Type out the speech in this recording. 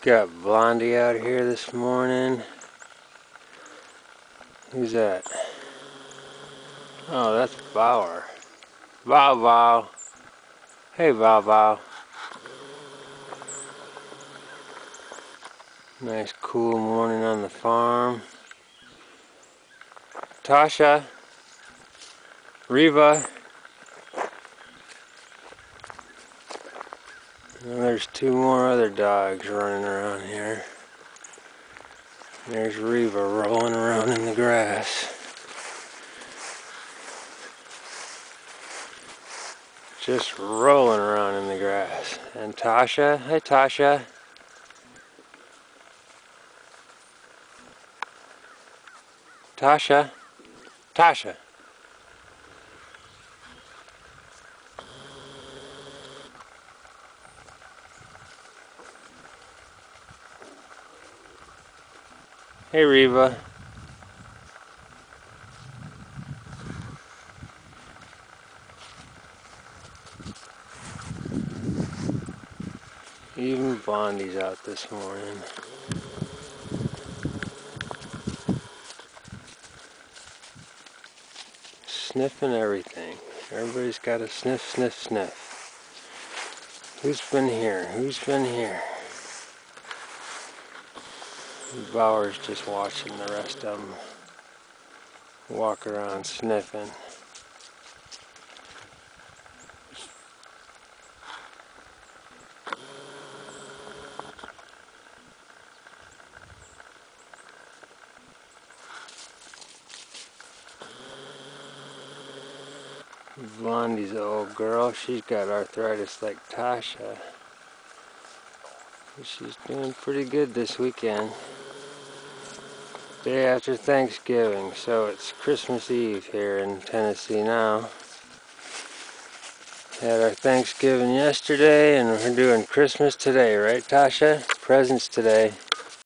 Got Blondie out here this morning. Who's that? Oh, that's Bauer. Bow Bow. Hey, Bow Bow. Nice cool morning on the farm. Tasha. Reva. And there's two more other dogs running around here. There's Reva rolling around in the grass. Just rolling around in the grass. And Tasha. Hey, Tasha. Tasha. Tasha. Hey, Reva. Even Blondie's out this morning. Sniffing everything. Everybody's got a sniff, sniff, sniff. Who's been here? Who's been here? Bauer's just watching the rest of them walk around sniffing. Blondie's an old girl. She's got arthritis like Tasha. She's doing pretty good this weekend. Day after Thanksgiving, so it's Christmas Eve here in Tennessee now. Had our Thanksgiving yesterday and we're doing Christmas today, right, Tasha? Presents today.